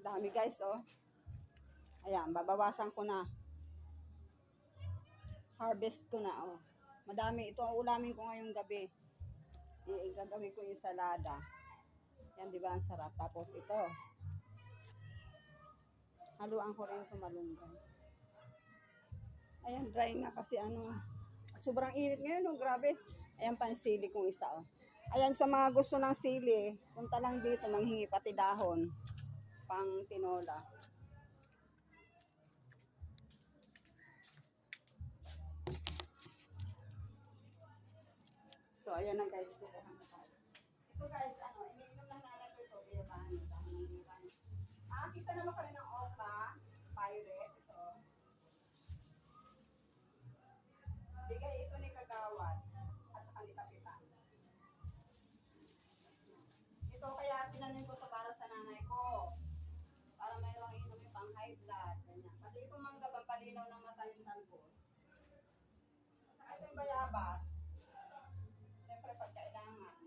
Dami guys, oh. Ayan, babawasan ko na. Harvest ko na, oh. Madami. Ito ang ulamin ko ngayong gabi. Gagawin ko yung salada. Yan, di ba? Ang sarap. Tapos ito. Haluan ko rin ito malunggay. Ayan, dry na kasi ano. Sobrang init ngayon, oh. Grabe. Ayan pa ang sili kong isa, oh. Ayan, sa mga gusto ng sili, punta lang dito, manghingi pati dahon. Pang tinola. So, ayan na guys. Ito guys, ano, iniinom lang natin ito. Biyabahan ito. Kita naman kami ng okra. Pirate. Ito. Bigay ito ni Kagawad. At saka ni Kapitan. Ito kaya tinanim ko ito para sa nanay ko. Para mayroong inumin pang high blood. Ganyan. Pati itong mangga, pampalinaw ng mata yung talbos. At saka ito yung bayabas. Siyempre pag kailangan.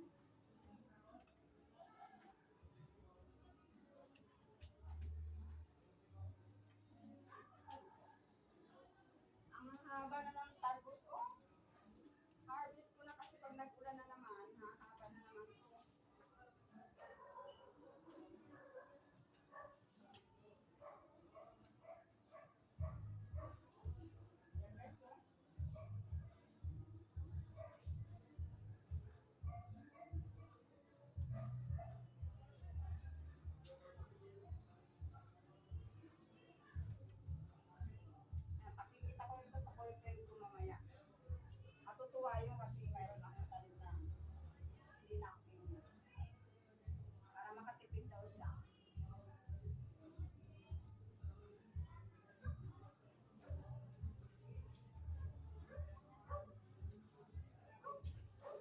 Ang haba na ng talbos, oh. Harvest ko na kasi pag nag-ulan na naman, haba na naman ito. Pakikita ko ito sa boyfriend ko mamaya. Matutuwa yung kasi mayroon akong talim na hindi na ako yun. Para makatipid daw siya.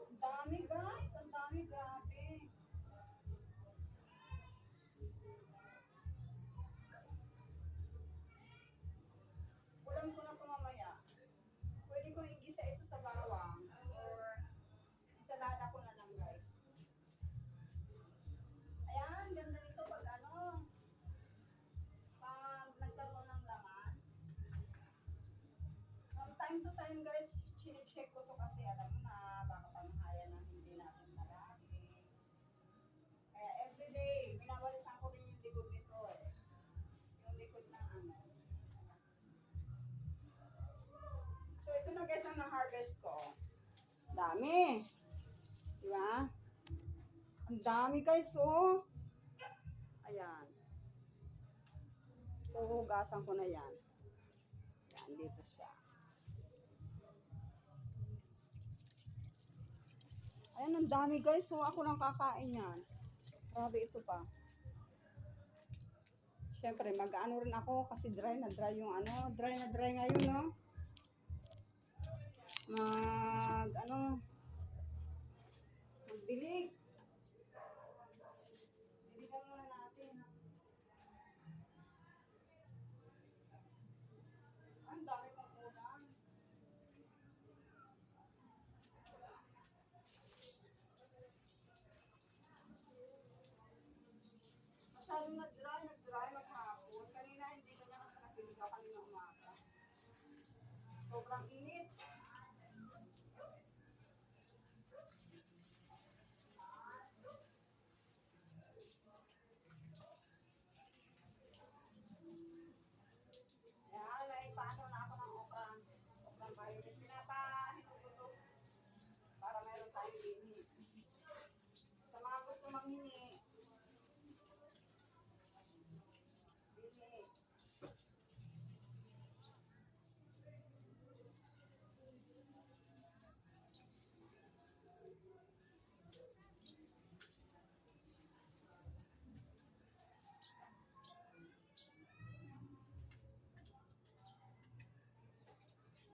Ang dami guys, ang dami, grabe. Ulam ko na ito mamaya. Pwede ko igisa ito sa bawang or isalada ko na lang guys. Ayan, ganda nito pag ano, pag nagkaroon ng laman. From time to time guys, check ko to kasi alam mo na baka pamahayan ng hindi natin malaki. Kaya everyday, binawalisan ko rin yung likod nito eh. Yung likod ng ano. So ito na guys ang na-harvest ko. Dami. Diba? Ang dami guys, oh. Ayan. So, hugasan ko na yan. Ayan, dito siya. Ayan, ang dami guys. So, ako lang kakain yan. Grabe ito pa. Siyempre, mag-ano rin ako kasi dry na dry yung ano. Dry na dry ngayon, no? Magdilig. Diligan muna natin. Ang dami kong ulam. Masyadong nag-dry maghapon. Kanina hindi ko na kasi nakilig ako kanina umaga. Sobrang init.